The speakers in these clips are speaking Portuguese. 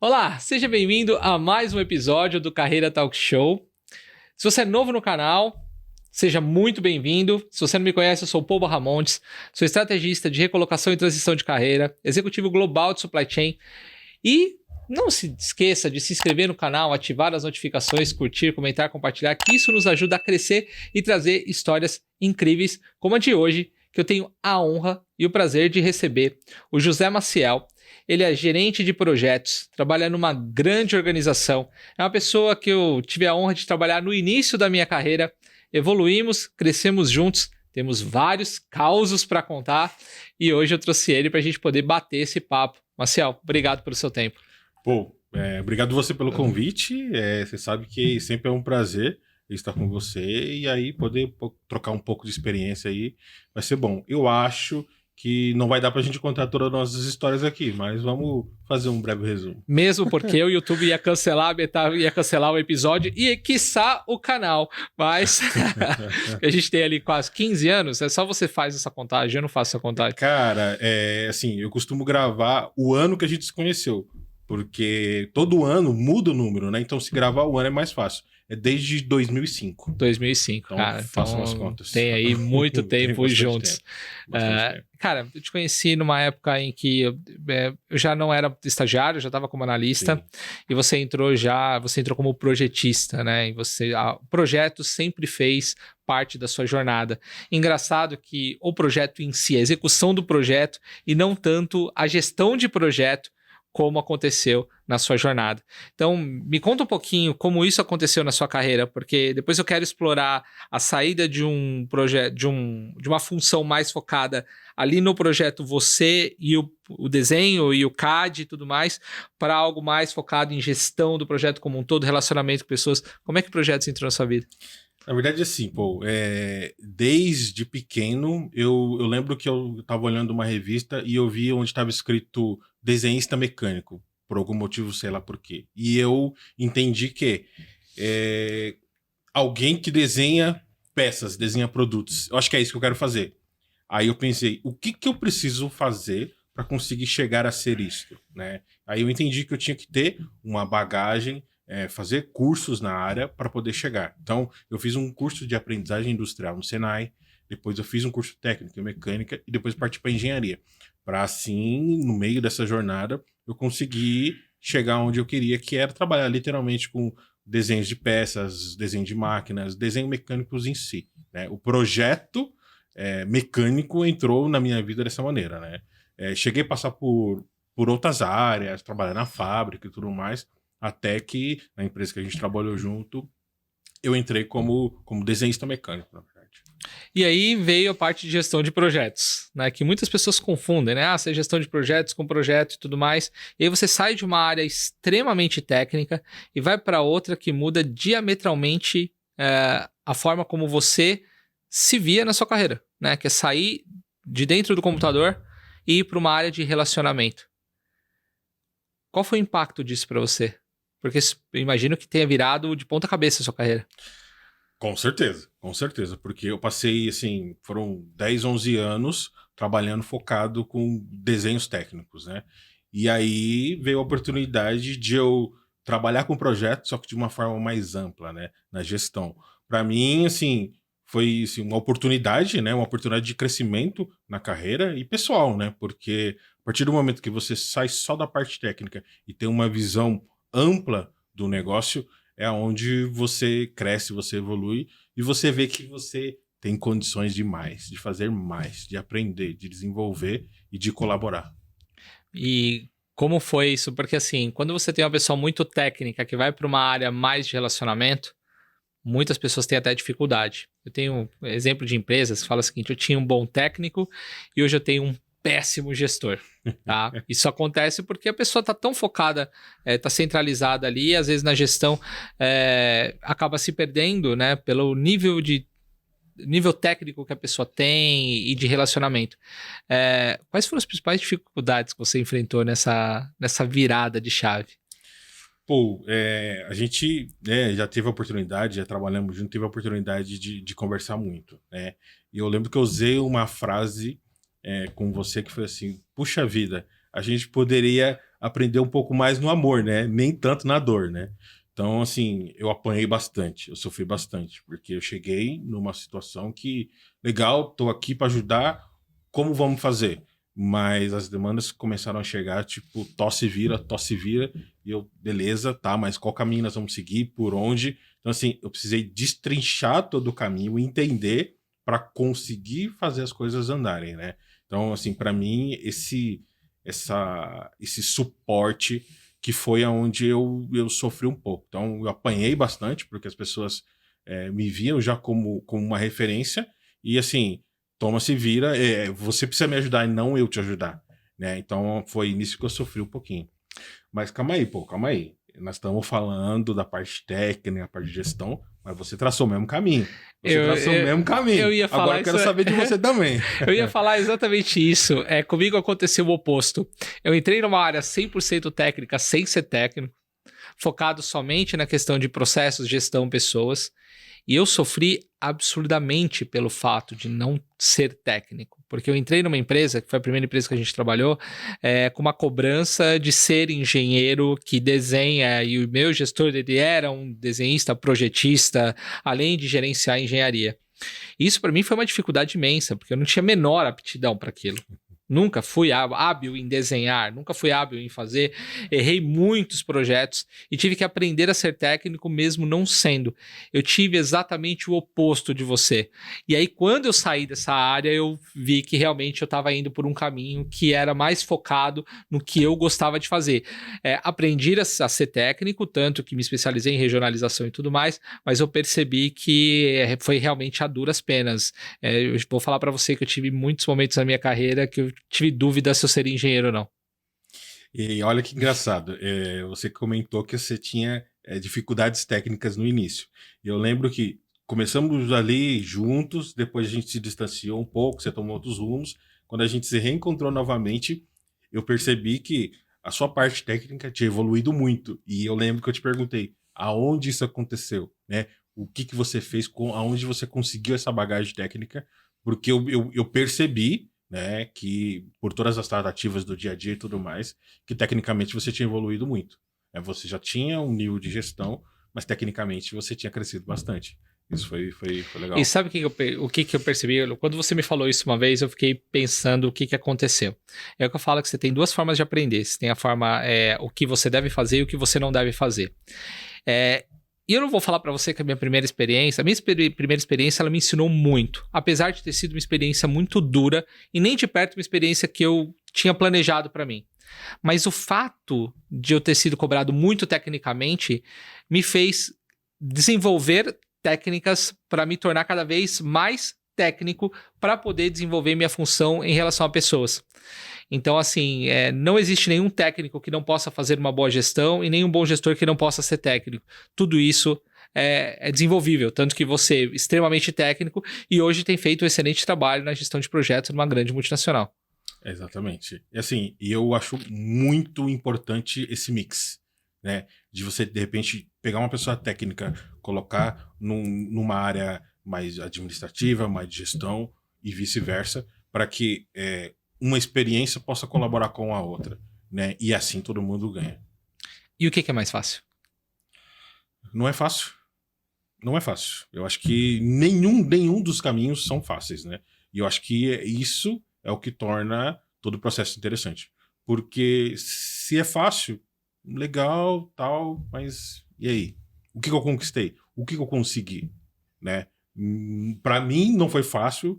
Olá, seja bem-vindo a mais um episódio do Carreira Talk Show. Se você é novo no canal, seja muito bem-vindo. Se você não me conhece, eu sou o Paul Barramontes, sou estrategista de recolocação e transição de carreira, executivo global de supply chain e não se esqueça de se inscrever no canal, ativar as notificações, curtir, comentar, compartilhar, que isso nos ajuda a crescer e trazer histórias incríveis como a de hoje, que eu tenho a honra e o prazer de receber o José Maciel. Ele é gerente de projetos, trabalha numa grande organização. É uma pessoa que eu tive a honra de trabalhar no início da minha carreira. Evoluímos, crescemos juntos, temos vários causos para contar e hoje eu trouxe ele para a gente poder bater esse papo. Maciel, obrigado pelo seu tempo. Pô, obrigado você pelo convite. Você sabe que sempre é um prazer estar com você e aí poder trocar um pouco de experiência aí vai ser bom. Eu acho que não vai dar pra gente contar todas as nossas histórias aqui, mas vamos fazer um breve resumo. Mesmo porque o YouTube ia cancelar, ia cancelar o episódio e, quiçá, o canal. Mas a gente tem ali quase 15 anos, é só você faz essa contagem, eu não faço essa contagem. Cara, assim, eu costumo gravar o ano que a gente se conheceu, porque todo ano muda o número, né? Então se gravar o ano é mais fácil. É desde 2005. 2005, então, cara. Façam Então, as contas. tem aí muito tempo juntos. Tempo. Cara, eu te conheci numa época em que eu já não era estagiário, já estava como analista. Sim. E você entrou como projetista, né? E o projeto sempre fez parte da sua jornada. Engraçado que o projeto em si, a execução do projeto e não tanto a gestão de projeto, como aconteceu na sua jornada. Então, me conta um pouquinho como isso aconteceu na sua carreira, porque depois eu quero explorar a saída de um projeto, de uma função mais focada ali no projeto você e o desenho e o CAD e tudo mais, para algo mais focado em gestão do projeto como um todo, relacionamento com pessoas. Como é que o projeto entrou na sua vida? Na verdade, assim, pô, desde pequeno, eu lembro que eu estava olhando uma revista e eu vi onde estava escrito desenhista mecânico, por algum motivo, sei lá por quê. E eu entendi que alguém que desenha peças, desenha produtos. Eu acho que é isso que eu quero fazer. Aí eu pensei, o que eu preciso fazer para conseguir chegar a ser isso, né? Aí eu entendi que eu tinha que ter uma bagagem, fazer cursos na área para poder chegar. Então, eu fiz um curso de aprendizagem industrial no Senai, depois eu fiz um curso técnico em mecânica e depois parti para engenharia. Para assim, no meio dessa jornada, eu conseguir chegar onde eu queria, que era trabalhar literalmente com desenhos de peças, desenho de máquinas, desenho mecânicos em si, né? O projeto mecânico entrou na minha vida dessa maneira, né? Cheguei a passar por outras áreas, trabalhar na fábrica e tudo mais, até que na empresa que a gente trabalhou junto, eu entrei como desenhista mecânico, na verdade. E aí veio a parte de gestão de projetos, né? Que muitas pessoas confundem, né? Você é gestão de projetos com projeto e tudo mais. E aí você sai de uma área extremamente técnica e vai para outra que muda diametralmente a forma como você se via na sua carreira, né? Que é sair de dentro do computador e ir para uma área de relacionamento. Qual foi o impacto disso para você? Porque eu imagino que tenha virado de ponta cabeça a sua carreira. Com certeza, porque eu passei, assim, foram 10, 11 anos trabalhando focado com desenhos técnicos, né? E aí veio a oportunidade de eu trabalhar com projetos, só que de uma forma mais ampla, né? Na gestão. Para mim, assim, foi assim, uma oportunidade, né? Uma oportunidade de crescimento na carreira e pessoal, né? Porque a partir do momento que você sai só da parte técnica e tem uma visão ampla do negócio, é onde você cresce, você evolui e você vê que você tem condições de mais, de fazer mais, de aprender, de desenvolver e de colaborar. E como foi isso? Porque assim, quando você tem uma pessoa muito técnica que vai para uma área mais de relacionamento, muitas pessoas têm até dificuldade. Eu tenho um exemplo de empresas que fala o seguinte, eu tinha um bom técnico e hoje eu tenho um péssimo gestor, tá? Isso acontece porque a pessoa está tão focada, está centralizada ali, às vezes na gestão acaba se perdendo, né, pelo nível técnico que a pessoa tem e de relacionamento. Quais foram as principais dificuldades que você enfrentou nessa virada de chave? Pô, a gente já teve a oportunidade, já trabalhamos junto, teve a oportunidade de conversar muito, né? E eu lembro que eu usei uma frase com você que foi assim, puxa vida, a gente poderia aprender um pouco mais no amor, né? Nem tanto na dor, né? Então, assim, eu apanhei bastante, eu sofri bastante, porque eu cheguei numa situação que, legal, tô aqui para ajudar, como vamos fazer? Mas as demandas começaram a chegar, tipo, tosse vira, e eu, beleza, tá, mas qual caminho nós vamos seguir, por onde? Então, assim, eu precisei destrinchar todo o caminho, entender para conseguir fazer as coisas andarem, né? Então, assim, para mim, esse suporte que foi aonde eu sofri um pouco. Então, eu apanhei bastante, porque as pessoas me viam já como uma referência, e assim, toma, se vira, você precisa me ajudar e não eu te ajudar, né? Então, foi nisso que eu sofri um pouquinho. Mas calma aí, pô, calma aí. Nós estamos falando da parte técnica, a parte de gestão, mas você traçou o mesmo caminho. Você traçou o mesmo caminho. Eu ia falar Agora eu quero saber de você também. Eu ia falar exatamente isso. Comigo aconteceu o oposto. Eu entrei numa área 100% técnica, sem ser técnico, focado somente na questão de processos, gestão, pessoas. E eu sofri absurdamente pelo fato de não ser técnico. Porque eu entrei numa empresa, que foi a primeira empresa que a gente trabalhou, com uma cobrança de ser engenheiro que desenha, e o meu gestor ele era um desenhista, projetista, além de gerenciar a engenharia. Isso para mim foi uma dificuldade imensa, porque eu não tinha a menor aptidão para aquilo. Nunca fui hábil em desenhar, nunca fui hábil em fazer, errei muitos projetos e tive que aprender a ser técnico mesmo não sendo. Eu tive exatamente o oposto de você. E aí quando eu saí dessa área, eu vi que realmente eu estava indo por um caminho que era mais focado no que eu gostava de fazer. Aprendi a ser técnico, tanto que me especializei em regionalização e tudo mais, mas eu percebi que foi realmente a duras penas. Eu vou falar para você que eu tive muitos momentos na minha carreira que eu tive dúvida se eu seria engenheiro ou não. E olha que engraçado, você comentou que você tinha dificuldades técnicas no início. Eu lembro que começamos ali juntos, depois a gente se distanciou um pouco, você tomou outros rumos. Quando a gente se reencontrou novamente, eu percebi que a sua parte técnica tinha evoluído muito. E eu lembro que eu te perguntei, aonde isso aconteceu, né? O que você fez, aonde você conseguiu essa bagagem técnica? Porque eu percebi, né, que por todas as tratativas do dia a dia e tudo mais, que tecnicamente você tinha evoluído muito. Você já tinha um nível de gestão, mas tecnicamente você tinha crescido bastante. Isso foi legal. E sabe o que eu percebi? Quando você me falou isso uma vez, eu fiquei pensando o que aconteceu. É o que eu falo, que você tem duas formas de aprender. Você tem a forma, o que você deve fazer e o que você não deve fazer. E eu não vou falar para você que a minha primeira experiência, primeira experiência, ela me ensinou muito. Apesar de ter sido uma experiência muito dura e nem de perto uma experiência que eu tinha planejado para mim. Mas o fato de eu ter sido cobrado muito tecnicamente me fez desenvolver técnicas para me tornar cada vez mais técnico para poder desenvolver minha função em relação a pessoas. Então, assim, não existe nenhum técnico que não possa fazer uma boa gestão e nenhum bom gestor que não possa ser técnico. Tudo isso é desenvolvível, tanto que você é extremamente técnico e hoje tem feito um excelente trabalho na gestão de projetos numa grande multinacional. Exatamente. E assim, eu acho muito importante esse mix, né? De você, de repente, pegar uma pessoa técnica, colocar numa área mais administrativa, mais de gestão e vice-versa, para que uma experiência possa colaborar com a outra, né? E assim todo mundo ganha. E o que é mais fácil? Não é fácil. Não é fácil. Eu acho que nenhum dos caminhos são fáceis, né? E eu acho que isso é o que torna todo o processo interessante. Porque se é fácil, legal, tal, mas e aí? O que eu conquistei? O que eu consegui? Né? Para mim não foi fácil.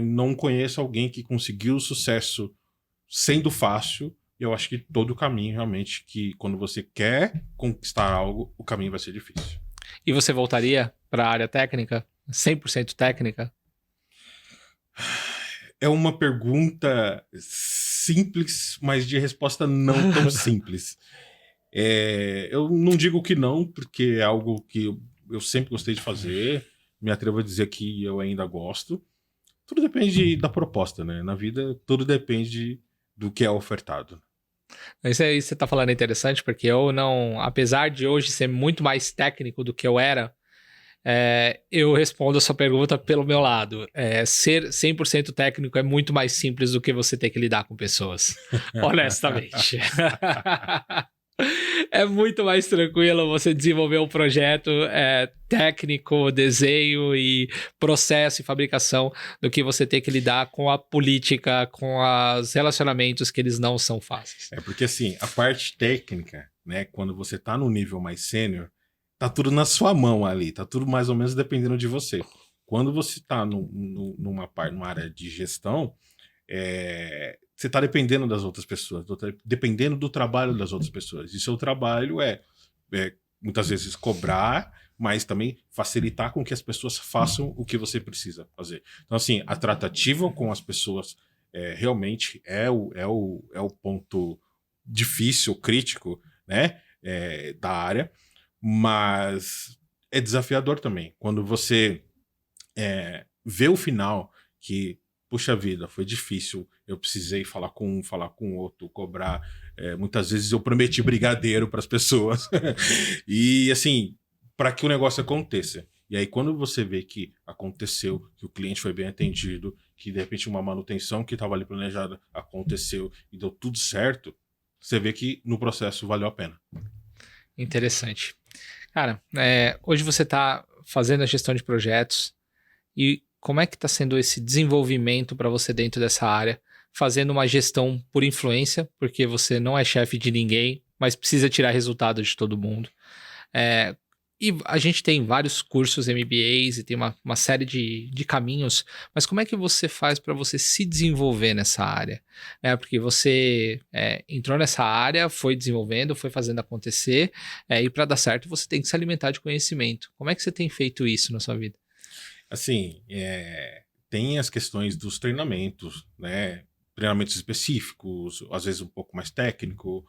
Não conheço alguém que conseguiu sucesso sendo fácil. Eu acho que todo o caminho, realmente, que quando você quer conquistar algo, o caminho vai ser difícil. E você voltaria para a área técnica? 100% técnica? É uma pergunta simples, mas de resposta não tão simples. Eu não digo que não, porque é algo que eu sempre gostei de fazer. Me atrevo a dizer que eu ainda gosto. Tudo depende da proposta, né? Na vida, tudo depende do que é ofertado. Isso aí você tá falando é interessante, porque eu não, apesar de hoje ser muito mais técnico do que eu era, eu respondo a sua pergunta pelo meu lado. Ser 100% técnico é muito mais simples do que você ter que lidar com pessoas, honestamente. É muito mais tranquilo você desenvolver um projeto técnico, desenho e processo e fabricação do que você ter que lidar com a política, com os relacionamentos que eles não são fáceis. Porque assim, a parte técnica, né, quando você tá no nível mais sênior, tá tudo na sua mão ali, tá tudo mais ou menos dependendo de você. Quando você tá numa área de gestão, você está dependendo das outras pessoas, dependendo do trabalho das outras pessoas. E seu trabalho é muitas vezes cobrar, mas também facilitar com que as pessoas façam o que você precisa fazer. Então, assim, a tratativa com as pessoas realmente é o ponto difícil, crítico, né, da área, mas é desafiador também. Quando você vê o final que puxa vida, foi difícil, eu precisei falar com um, falar com outro, cobrar. Muitas vezes eu prometi brigadeiro para as pessoas. E assim, para que o negócio aconteça. E aí quando você vê que aconteceu, que o cliente foi bem atendido, que de repente uma manutenção que estava ali planejada aconteceu e deu tudo certo, você vê que no processo valeu a pena. Interessante. Cara, hoje você está fazendo a gestão de projetos e como é que está sendo esse desenvolvimento para você dentro dessa área, fazendo uma gestão por influência, porque você não é chefe de ninguém, mas precisa tirar resultado de todo mundo. E a gente tem vários cursos, MBAs, e tem uma série de caminhos, mas como é que você faz para você se desenvolver nessa área? Porque você entrou nessa área, foi desenvolvendo, foi fazendo acontecer, e para dar certo você tem que se alimentar de conhecimento. Como é que você tem feito isso na sua vida? Assim, tem as questões dos treinamentos, né? Treinamentos específicos, às vezes um pouco mais técnico,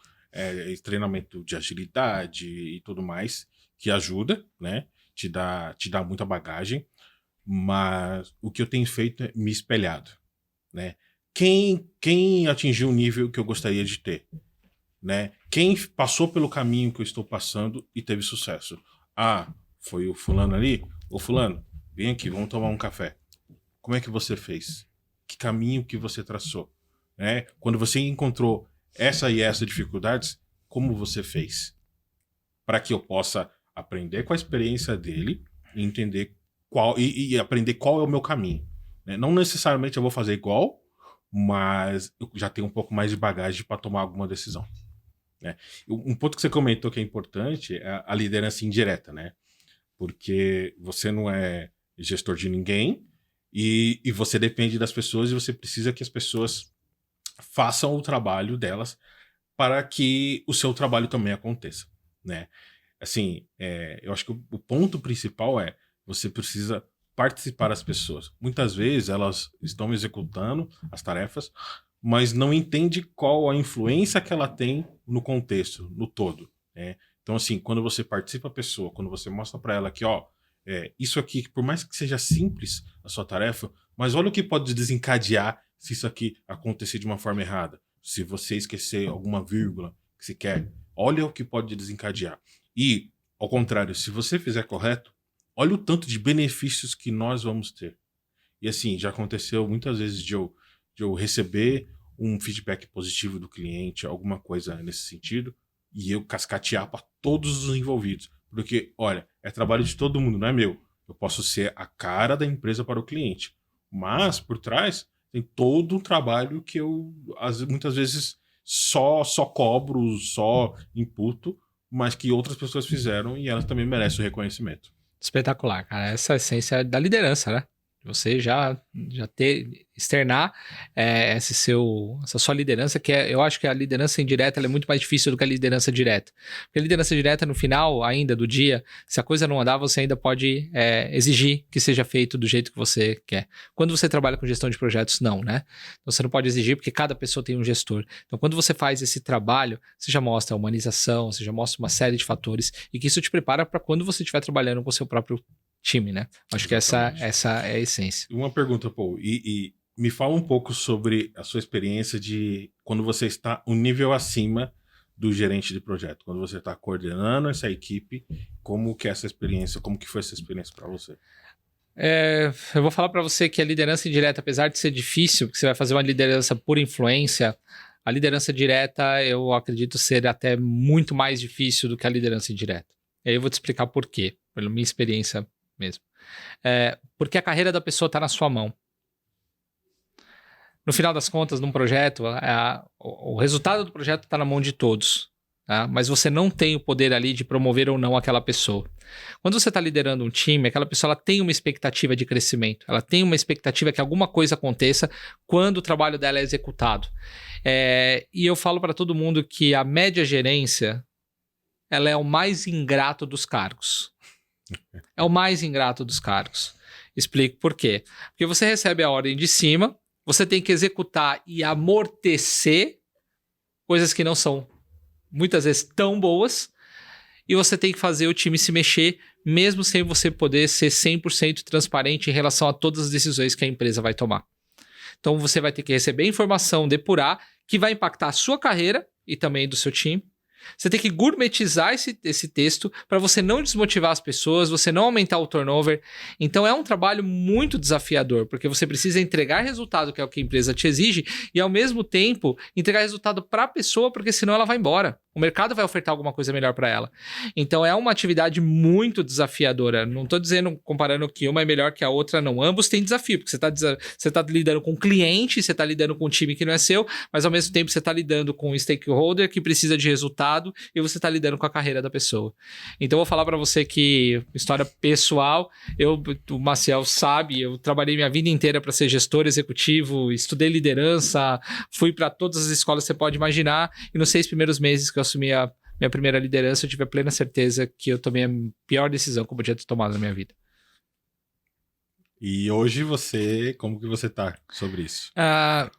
treinamento de agilidade e tudo mais, que ajuda, né? Te dá muita bagagem, mas o que eu tenho feito é me espelhado, né? Quem atingiu o nível que eu gostaria de ter, né? Quem passou pelo caminho que eu estou passando e teve sucesso? Ah, foi o fulano ali? Ô fulano, vem aqui, vamos tomar um café. Como é que você fez? Que caminho que você traçou? Né? Quando você encontrou essa e essa dificuldades, como você fez? Para que eu possa aprender com a experiência dele e entender e aprender qual é o meu caminho. Né? Não necessariamente eu vou fazer igual, mas eu já tenho um pouco mais de bagagem para tomar alguma decisão. Né? Um ponto que você comentou que é importante é a liderança indireta, né? Porque você não é gestor de ninguém e você depende das pessoas e você precisa que as pessoas façam o trabalho delas para que o seu trabalho também aconteça, né? Assim, eu acho que o ponto principal é você precisa participar das pessoas. Muitas vezes elas estão executando as tarefas, mas não entende qual a influência que ela tem no contexto, no todo, né? Então, assim, quando você participa a pessoa, quando você mostra para ela que, ó, isso aqui, por mais que seja simples a sua tarefa, mas olha o que pode desencadear se isso aqui acontecer de uma forma errada. Se você esquecer alguma vírgula que se quer, olha o que pode desencadear. E, ao contrário, se você fizer correto, olha o tanto de benefícios que nós vamos ter. E assim, já aconteceu muitas vezes de eu receber um feedback positivo do cliente, alguma coisa nesse sentido, e eu cascatear para todos os envolvidos. Porque, olha, é trabalho de todo mundo, não é meu. Eu posso ser a cara da empresa para o cliente. Mas, por trás, tem todo um trabalho que eu, muitas vezes, só cobro, só imputo, mas que outras pessoas fizeram e elas também merecem o reconhecimento. Espetacular, cara. Essa é a essência da liderança, né? Você já externar essa sua liderança, que eu acho que a liderança indireta ela é muito mais difícil do que a liderança direta. Porque a liderança direta, no final ainda do dia, se a coisa não andar, você ainda pode exigir que seja feito do jeito que você quer. Quando você trabalha com gestão de projetos, não, né? Então você não pode exigir porque cada pessoa tem um gestor. Então quando você faz esse trabalho, você já mostra a humanização, você já mostra uma série de fatores e que isso te prepara para quando você estiver trabalhando com o seu próprio time, né? Acho Exatamente. que essa é a essência. Uma pergunta, Paul, e me fala um pouco sobre a sua experiência de quando você está um nível acima do gerente de projeto? Quando você está coordenando essa equipe, como que é essa experiência, como que foi essa experiência para você? Eu vou falar para você que a liderança indireta, apesar de ser difícil, porque você vai fazer uma liderança por influência, a liderança direta eu acredito ser até muito mais difícil do que a liderança indireta. E aí eu vou te explicar por quê, pela minha experiência mesmo. Porque a carreira da pessoa está na sua mão. No final das contas, num projeto, o resultado do projeto está na mão de todos. Tá? Mas você não tem o poder ali de promover ou não aquela pessoa. Quando você está liderando um time, aquela pessoa ela tem uma expectativa de crescimento. Ela tem uma expectativa que alguma coisa aconteça quando o trabalho dela é executado. E eu falo para todo mundo que a média gerência ela é o mais ingrato dos cargos. É o mais ingrato dos cargos. Explico por quê. Porque você recebe a ordem de cima, você tem que executar e amortecer coisas que não são muitas vezes tão boas, e você tem que fazer o time se mexer, mesmo sem você poder ser 100% transparente em relação a todas as decisões que a empresa vai tomar. Então você vai ter que receber informação, depurar, que vai impactar a sua carreira e também do seu time. Você tem que gourmetizar esse texto para você não desmotivar as pessoas, você não aumentar o turnover. Então é um trabalho muito desafiador, porque você precisa entregar resultado, que é o que a empresa te exige, e ao mesmo tempo entregar resultado para a pessoa, porque senão ela vai embora. O mercado vai ofertar alguma coisa melhor para ela. Então é uma atividade muito desafiadora. Não estou dizendo, comparando que uma é melhor que a outra, não. Ambos têm desafio, porque você tá lidando com um cliente, você está lidando com um time que não é seu, mas ao mesmo tempo você está lidando com um stakeholder que precisa de resultado e você está lidando com a carreira da pessoa. Então eu vou falar para você que, história pessoal, o Maciel sabe, eu trabalhei minha vida inteira para ser gestor executivo, estudei liderança, fui para todas as escolas que você pode imaginar, e nos 6 primeiros meses que eu assumi a minha primeira liderança, eu tive a plena certeza que eu tomei a pior decisão que eu podia ter tomado na minha vida. E hoje como que você tá sobre isso?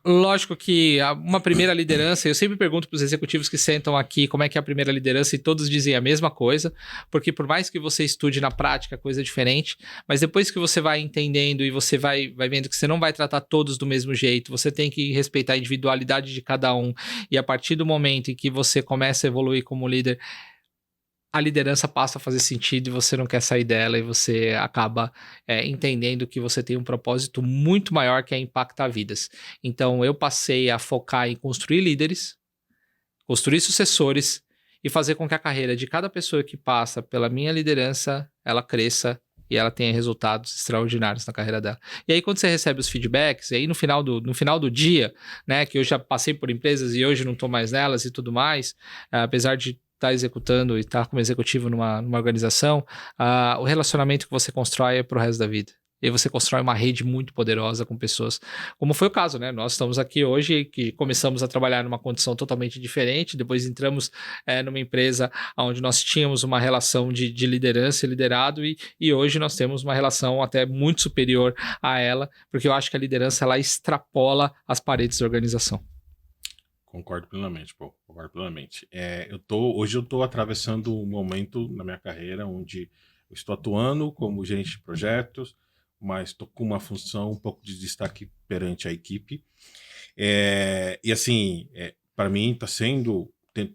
Lógico que uma primeira liderança, eu sempre pergunto para os executivos que sentam aqui como é que é a primeira liderança e todos dizem a mesma coisa, porque por mais que você estude na prática, coisa é diferente, mas depois que você vai entendendo e você vai vendo que você não vai tratar todos do mesmo jeito, você tem que respeitar a individualidade de cada um, e a partir do momento em que você começa a evoluir como líder, a liderança passa a fazer sentido e você não quer sair dela, e você acaba entendendo que você tem um propósito muito maior, que é impactar vidas. Então eu passei a focar em construir líderes, construir sucessores e fazer com que a carreira de cada pessoa que passa pela minha liderança, ela cresça e ela tenha resultados extraordinários na carreira dela. E aí quando você recebe os feedbacks, e aí no final do dia, né, que eu já passei por empresas e hoje não estou mais nelas e tudo mais, apesar de estar executando e estar como executivo numa organização, o relacionamento que você constrói é pro resto da vida. E você constrói uma rede muito poderosa com pessoas, como foi o caso, né? Nós estamos aqui hoje, que começamos a trabalhar numa condição totalmente diferente, depois entramos numa empresa onde nós tínhamos uma relação de liderança e liderado, e hoje nós temos uma relação até muito superior a ela, porque eu acho que a liderança ela extrapola as paredes da organização. Concordo plenamente, pô. Concordo plenamente. Hoje eu tô atravessando um momento na minha carreira onde eu estou atuando como gerente de projetos, mas estou com uma função um pouco de destaque perante a equipe. E assim, para mim está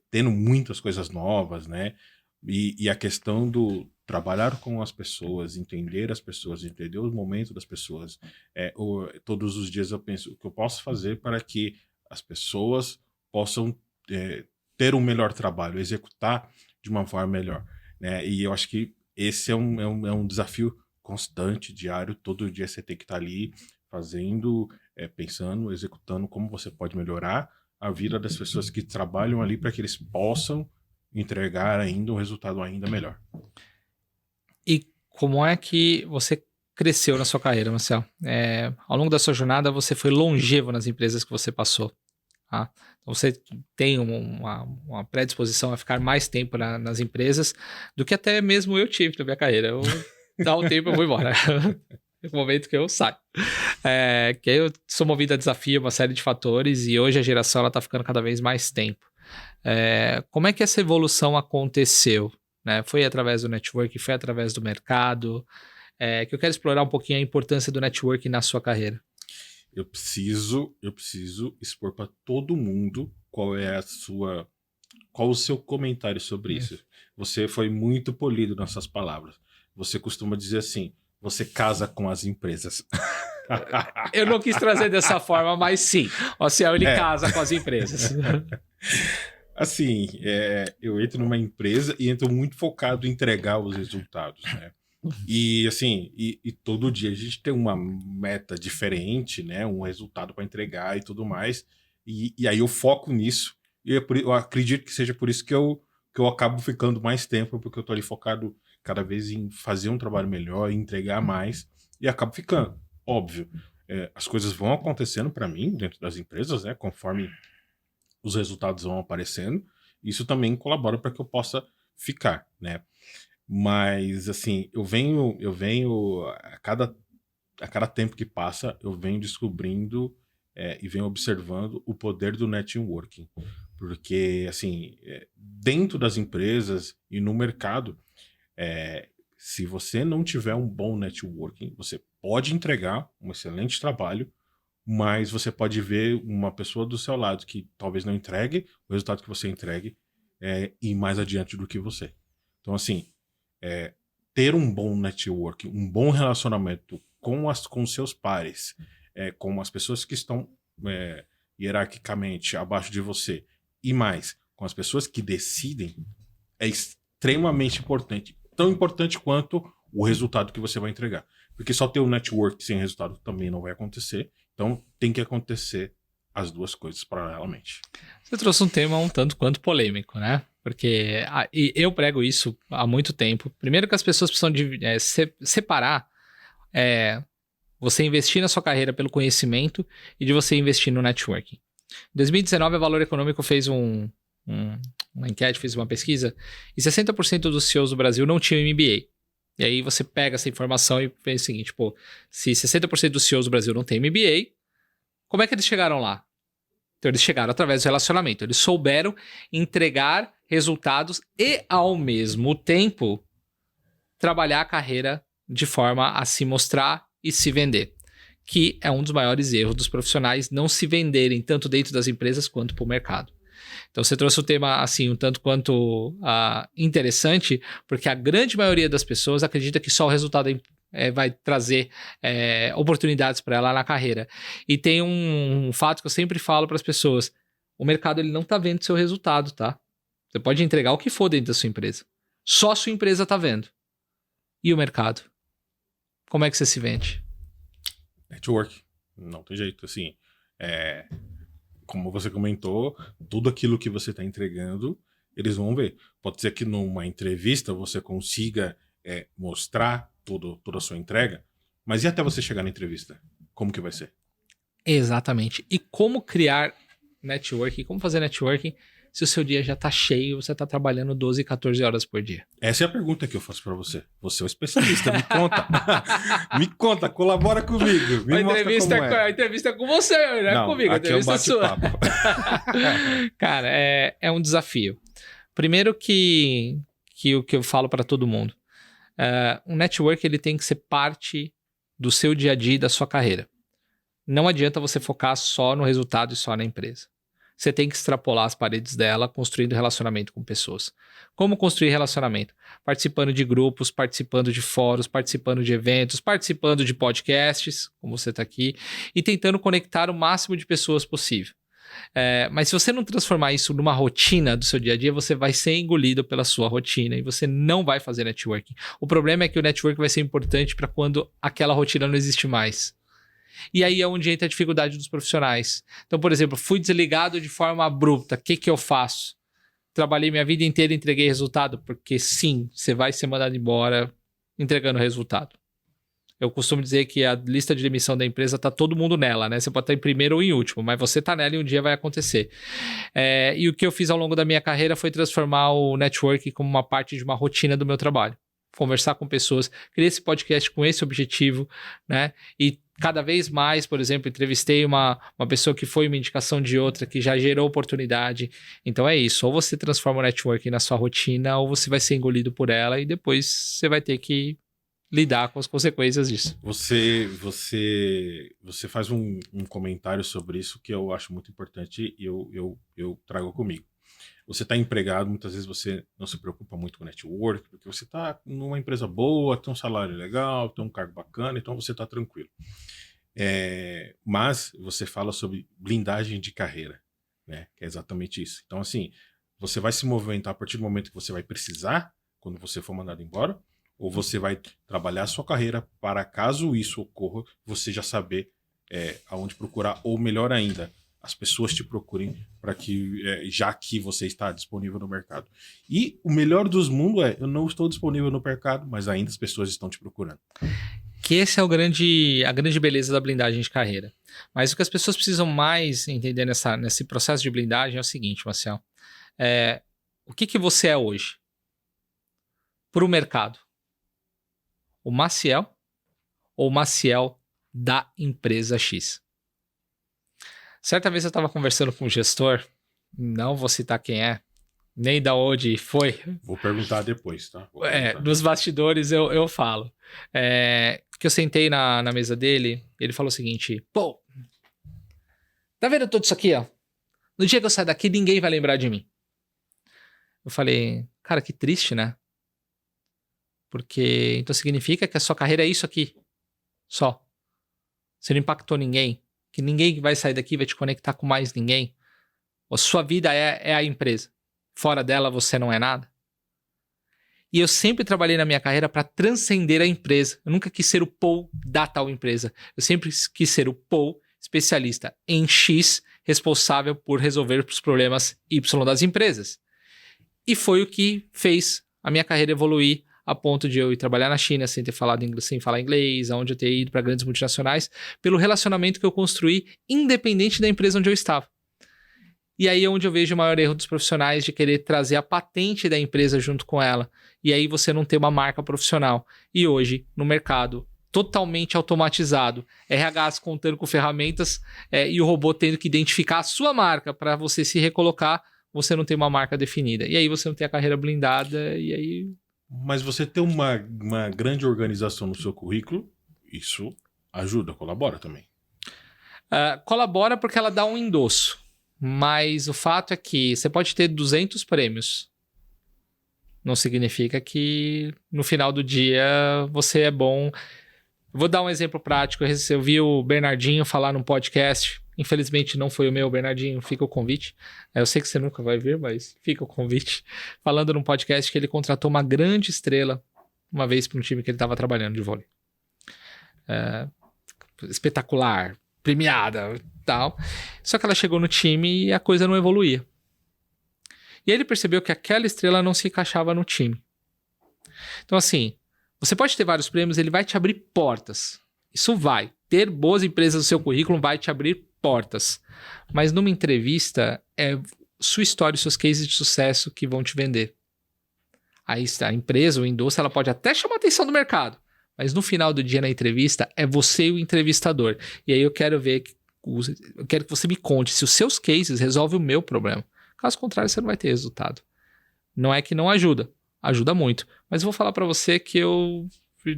tendo muitas coisas novas, né? E a questão do trabalhar com as pessoas, entender os momentos das pessoas. Todos os dias eu penso o que eu posso fazer para que as pessoas possam ter um melhor trabalho, executar de uma forma melhor, né? E eu acho que esse é um desafio constante, diário, todo dia você tem que estar ali fazendo, pensando, executando como você pode melhorar a vida das pessoas que trabalham ali para que eles possam entregar ainda um resultado ainda melhor. E como é que você cresceu na sua carreira, Marcelo? Ao longo da sua jornada, você foi longevo nas empresas que você passou. Tá? Então você tem uma predisposição a ficar mais tempo nas empresas do que até mesmo eu tive na minha carreira. Dá um tempo, eu vou embora. No momento que eu saio. Que aí eu sou movido a desafio, uma série de fatores, e hoje a geração está ficando cada vez mais tempo. Como é que essa evolução aconteceu? Né? Foi através do network, foi através do mercado? Que eu quero explorar um pouquinho a importância do network na sua carreira. Eu preciso expor para todo mundo qual é qual o seu comentário sobre isso? Você foi muito polido nessas palavras. Você costuma dizer assim, você casa com as empresas. Eu não quis trazer dessa forma, mas sim. O Ciel, ele casa com as empresas. Assim, eu entro numa empresa e entro muito focado em entregar os resultados, né? E assim, e todo dia a gente tem uma meta diferente, né? Um resultado para entregar e tudo mais. E aí eu foco nisso. E eu acredito que seja por isso que eu acabo ficando mais tempo, porque eu tô ali focado cada vez em fazer um trabalho melhor, em entregar mais, e acabo ficando. Óbvio, as coisas vão acontecendo para mim dentro das empresas, né? Conforme os resultados vão aparecendo. Isso também colabora para que eu possa ficar, né? Mas, assim, eu venho a cada tempo que passa, eu venho descobrindo e venho observando o poder do networking. Porque, assim, dentro das empresas e no mercado, se você não tiver um bom networking, você pode entregar um excelente trabalho, mas você pode ver uma pessoa do seu lado que talvez não entregue o resultado que você entregue ir mais adiante do que você. Então, assim, ter um bom network, um bom relacionamento com seus pares, com as pessoas que estão hierarquicamente abaixo de você e mais com as pessoas que decidem é extremamente importante. Tão importante quanto o resultado que você vai entregar. Porque só ter um network sem resultado também não vai acontecer. Então tem que acontecer as duas coisas paralelamente. Você trouxe um tema um tanto quanto polêmico, né? Porque eu prego isso há muito tempo. Primeiro que as pessoas precisam separar você investir na sua carreira pelo conhecimento e de você investir no networking. Em 2019, a Valor Econômico fez uma enquete, fez uma pesquisa, e 60% dos CEOs do Brasil não tinham MBA. E aí você pega essa informação e pensa o seguinte, pô, se 60% dos CEOs do Brasil não têm MBA, como é que eles chegaram lá? Então eles chegaram através do relacionamento. Eles souberam entregar resultados e, ao mesmo tempo, trabalhar a carreira de forma a se mostrar e se vender. Que é um dos maiores erros dos profissionais, não se venderem tanto dentro das empresas quanto para o mercado. Então você trouxe o tema assim um tanto quanto interessante, porque a grande maioria das pessoas acredita que só o resultado vai trazer oportunidades para ela na carreira. E tem um fato que eu sempre falo para as pessoas: o mercado ele não está vendo seu resultado, tá? Você pode entregar o que for dentro da sua empresa. Só a sua empresa está vendo. E o mercado? Como é que você se vende? Network. Não tem jeito. Assim, como você comentou, tudo aquilo que você está entregando, eles vão ver. Pode ser que numa entrevista você consiga mostrar toda a sua entrega, mas e até você chegar na entrevista? Como que vai ser? Exatamente. E como criar networking, como fazer networking se o seu dia já está cheio, você está trabalhando 12, 14 horas por dia? Essa é a pergunta que eu faço para você. Você é o especialista, me conta. Me conta, colabora comigo. Me mostra como é. A entrevista é com você, não é comigo. Aqui a entrevista é um bate-papo. Cara, é um desafio. Primeiro que o que eu falo para todo mundo. Um network ele tem que ser parte do seu dia a dia e da sua carreira. Não adianta você focar só no resultado e só na empresa. Você tem que extrapolar as paredes dela, construindo relacionamento com pessoas. Como construir relacionamento? Participando de grupos, participando de fóruns, participando de eventos, participando de podcasts, como você está aqui, e tentando conectar o máximo de pessoas possível. Mas se você não transformar isso numa rotina do seu dia a dia, você vai ser engolido pela sua rotina e você não vai fazer networking. O problema é que o networking vai ser importante para quando aquela rotina não existe mais. E aí é onde entra a dificuldade dos profissionais. Então, por exemplo, fui desligado de forma abrupta. O que eu faço? Trabalhei minha vida inteira e entreguei resultado? Porque sim, você vai ser mandado embora entregando resultado. Eu costumo dizer que a lista de demissão da empresa está todo mundo nela, né? Você pode estar em primeiro ou em último, mas você está nela e um dia vai acontecer. E o que eu fiz ao longo da minha carreira foi transformar o networking como uma parte de uma rotina do meu trabalho. Conversar com pessoas, criei esse podcast com esse objetivo, né? E cada vez mais, por exemplo, entrevistei uma pessoa que foi uma indicação de outra, que já gerou oportunidade. Então é isso, ou você transforma o networking na sua rotina, ou você vai ser engolido por ela e depois você vai ter que lidar com as consequências disso. Você faz um comentário sobre isso que eu acho muito importante e eu trago comigo. Você está empregado, muitas vezes você não se preocupa muito com network, porque você está numa empresa boa, tem um salário legal, tem um cargo bacana, então você está tranquilo. Mas você fala sobre blindagem de carreira, né? Que é exatamente isso. Então, assim, você vai se movimentar a partir do momento que você vai precisar, quando você for mandado embora, ou você vai trabalhar a sua carreira para, caso isso ocorra, você já saber aonde procurar, ou melhor ainda, as pessoas te procurem para que, já que você está disponível no mercado. E o melhor dos mundos eu não estou disponível no mercado, mas ainda as pessoas estão te procurando. Que esse é a grande beleza da blindagem de carreira. Mas o que as pessoas precisam mais entender nesse processo de blindagem é o seguinte, Marcel. O que você é hoje? Para o mercado? O Maciel ou o Maciel da empresa X? Certa vez eu estava conversando com um gestor, não vou citar quem é, nem da onde foi. Vou perguntar depois, tá? Nos bastidores eu falo. Que eu sentei na mesa dele, ele falou o seguinte: pô, tá vendo tudo isso aqui, ó? No dia que eu sair daqui, ninguém vai lembrar de mim. Eu falei, cara, que triste, né? Porque então significa que a sua carreira é isso aqui. Só. Você não impactou ninguém. Que ninguém vai sair daqui e vai te conectar com mais ninguém. A sua vida é a empresa. Fora dela você não é nada. E eu sempre trabalhei na minha carreira para transcender a empresa. Eu nunca quis ser o Paul da tal empresa. Eu sempre quis ser o Paul, especialista em X, responsável por resolver os problemas Y das empresas. E foi o que fez a minha carreira evoluir a ponto de eu ir trabalhar na China sem ter falado inglês, sem falar inglês, onde eu ter ido para grandes multinacionais, pelo relacionamento que eu construí, independente da empresa onde eu estava. E aí é onde eu vejo o maior erro dos profissionais de querer trazer a patente da empresa junto com ela. E aí você não tem uma marca profissional. E hoje, no mercado totalmente automatizado, RHs contando com ferramentas e o robô tendo que identificar a sua marca para você se recolocar, você não tem uma marca definida. E aí você não tem a carreira blindada e aí... Mas você ter uma grande organização no seu currículo, isso ajuda, colabora também. Colabora porque ela dá um endosso. Mas o fato é que você pode ter 200 prêmios. Não significa que no final do dia você é bom. Vou dar um exemplo prático. Eu vi o Bernardinho falar num podcast. Infelizmente não foi o meu, Bernardinho. Fica o convite. Eu sei que você nunca vai ver, mas fica o convite. Falando num podcast que ele contratou uma grande estrela uma vez para um time que ele estava trabalhando de vôlei. Espetacular, premiada e tal. Só que ela chegou no time e a coisa não evoluía. E aí ele percebeu que aquela estrela não se encaixava no time. Então assim, você pode ter vários prêmios, ele vai te abrir portas. Isso vai. Ter boas empresas no seu currículo vai te abrir portas. Mas numa entrevista, é sua história e seus cases de sucesso que vão te vender. Aí a empresa ou a indústria, ela pode até chamar a atenção do mercado. Mas no final do dia, na entrevista, é você e o entrevistador. E aí eu quero que você me conte se os seus cases resolvem o meu problema. Caso contrário, você não vai ter resultado. Não é que não ajuda. Ajuda muito. Mas eu vou falar para você que eu,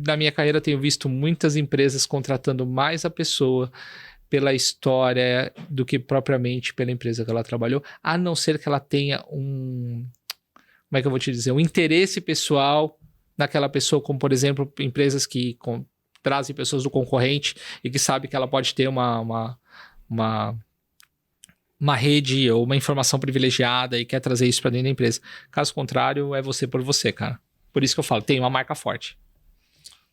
na minha carreira, tenho visto muitas empresas contratando mais a pessoa pela história do que propriamente pela empresa que ela trabalhou, a não ser que ela tenha como é que eu vou te dizer? Um interesse pessoal naquela pessoa, como, por exemplo, empresas que trazem pessoas do concorrente e que sabem que ela pode ter uma rede ou uma informação privilegiada e quer trazer isso para dentro da empresa. Caso contrário, é você por você, cara. Por isso que eu falo, tem uma marca forte.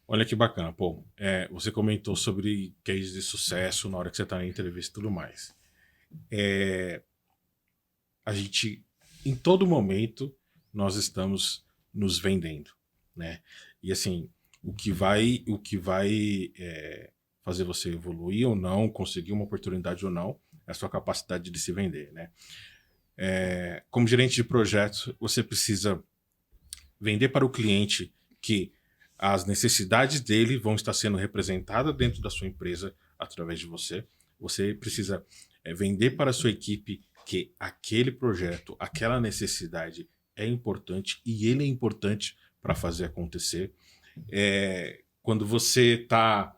Olha que bacana, pô. Você comentou sobre cases de sucesso na hora que você está na entrevista e tudo mais. A gente, em todo momento, nós estamos nos vendendo, né? E assim, o que vai fazer você evoluir ou não, conseguir uma oportunidade ou não, é a sua capacidade de se vender, né? Como gerente de projetos, você precisa vender para o cliente que as necessidades dele vão estar sendo representadas dentro da sua empresa através de você. Você precisa vender para a sua equipe que aquele projeto, aquela necessidade é importante e ele é importante para fazer acontecer. quando você está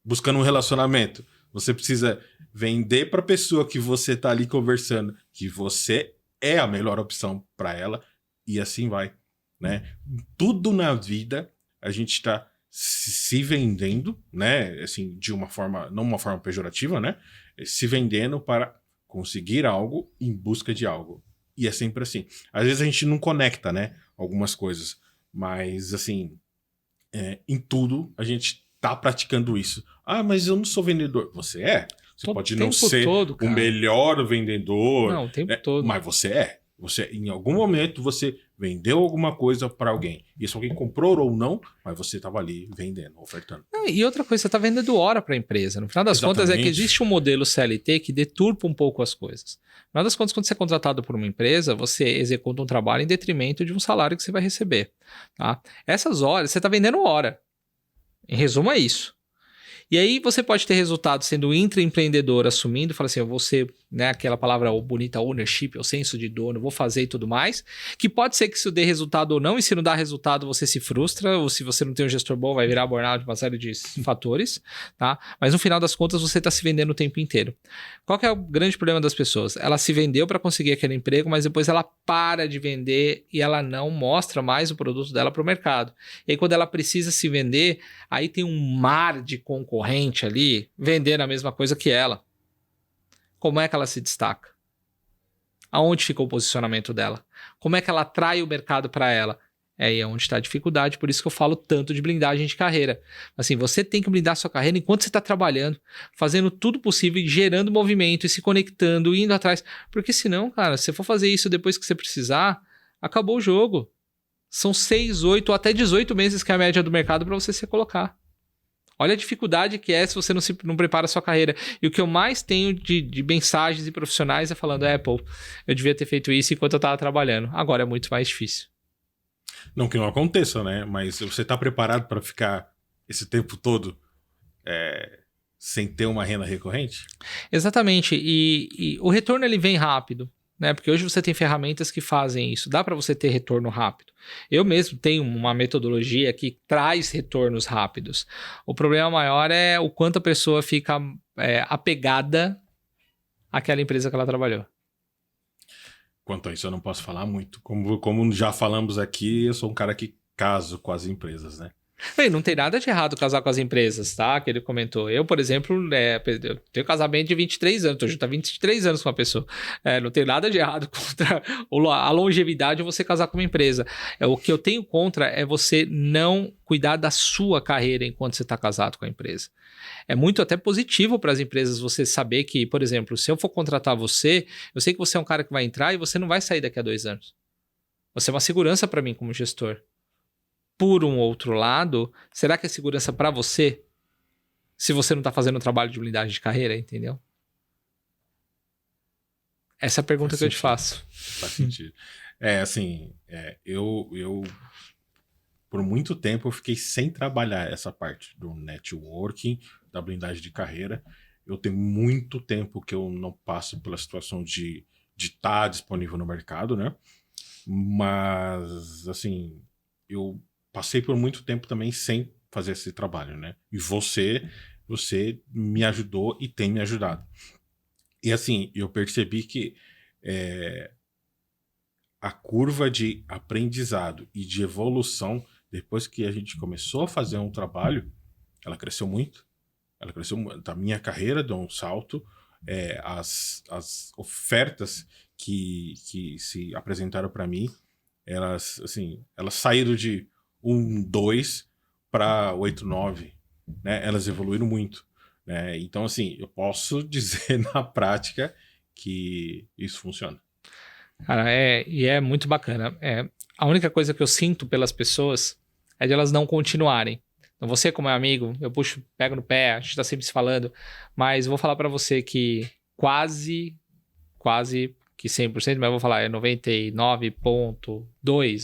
buscando um relacionamento, você precisa vender para a pessoa que você está ali conversando que você é a melhor opção para ela, e assim vai, né? Tudo na vida a gente está se vendendo, né? Assim, de uma forma, não uma forma pejorativa, né? Se vendendo para conseguir algo em busca de algo. E é sempre assim. Às vezes a gente não conecta, né? Algumas coisas. Mas, assim, em tudo a gente tá praticando isso. Ah, mas eu não sou vendedor. Você é. Você pode não ser o melhor vendedor. Não, o tempo todo. Mas você é. Você, em algum momento, você vendeu alguma coisa para alguém. Isso alguém comprou ou não, mas você estava ali vendendo, ofertando. E outra coisa, você está vendendo hora para a empresa. No final das contas, é que existe um modelo CLT que deturpa um pouco as coisas. No final das contas, quando você é contratado por uma empresa, você executa um trabalho em detrimento de um salário que você vai receber. Tá? Essas horas, você está vendendo hora. Em resumo, é isso. E aí você pode ter resultado sendo intraempreendedor, assumindo, fala assim, eu vou ser, né, aquela palavra bonita, ownership, o senso de dono, vou fazer e tudo mais, que pode ser que isso dê resultado ou não, e se não dá resultado você se frustra, ou se você não tem um gestor bom vai virar burnout, uma série de fatores, tá? Mas no final das contas você está se vendendo o tempo inteiro. Qual que é o grande problema das pessoas? Ela se vendeu para conseguir aquele emprego, mas depois ela para de vender e ela não mostra mais o produto dela para o mercado. E aí quando ela precisa se vender, aí tem um mar de concorrência ali vendendo a mesma coisa que ela. Como é que ela se destaca? Aonde fica o posicionamento dela? Como é que ela atrai o mercado para ela? É aí onde está a dificuldade, por isso que eu falo tanto de blindagem de carreira. Assim, você tem que blindar sua carreira enquanto você está trabalhando, fazendo tudo possível, gerando movimento e se conectando, indo atrás. Porque senão, cara, se você for fazer isso depois que você precisar, acabou o jogo. São 6, 8 ou até 18 meses que é a média do mercado para você se colocar. Olha a dificuldade que é se você não prepara a sua carreira. E o que eu mais tenho de mensagens e profissionais é falando, Apple, eu devia ter feito isso enquanto eu estava trabalhando. Agora é muito mais difícil. Não que não aconteça, né? Mas você está preparado para ficar esse tempo todo sem ter uma renda recorrente? Exatamente. E o retorno ele vem rápido, né? Porque hoje você tem ferramentas que fazem isso. Dá para você ter retorno rápido. Eu mesmo tenho uma metodologia que traz retornos rápidos. O problema maior é o quanto a pessoa fica apegada àquela empresa que ela trabalhou. Quanto a isso, eu não posso falar muito. Como já falamos aqui, eu sou um cara que caso com as empresas, né? Bem, não tem nada de errado casar com as empresas, tá? Que ele comentou. Eu, por exemplo, eu tenho casamento de 23 anos, tô junto há 23 anos com uma pessoa. Não tem nada de errado contra a longevidade de você casar com uma empresa. O que eu tenho contra é você não cuidar da sua carreira enquanto você está casado com a empresa. É muito até positivo para as empresas você saber que, por exemplo, se eu for contratar você, eu sei que você é um cara que vai entrar e você não vai sair daqui a 2 anos. Você é uma segurança para mim como gestor. Por um outro lado, será que é segurança para você se você não está fazendo um trabalho de blindagem de carreira, entendeu? Essa é a pergunta que eu te faço. Faz sentido. Eu por muito tempo eu fiquei sem trabalhar essa parte do networking, da blindagem de carreira. Eu tenho muito tempo que eu não passo pela situação de estar disponível no mercado, né? Mas, assim, eu passei por muito tempo também sem fazer esse trabalho, né? E você me ajudou e tem me ajudado. E assim, eu percebi que a curva de aprendizado e de evolução, depois que a gente começou a fazer um trabalho, ela cresceu muito. Ela cresceu muito. A minha carreira deu um salto. As ofertas que se apresentaram para mim, elas saíram de 1, 2 para 8, 9, né? Elas evoluíram muito, né? Então, assim, eu posso dizer na prática que isso funciona. Cara, e é muito bacana. A única coisa que eu sinto pelas pessoas é de elas não continuarem. Então, você como é amigo, eu pego no pé, a gente tá sempre se falando, mas eu vou falar para você que quase que 100%, mas eu vou falar, 99,2%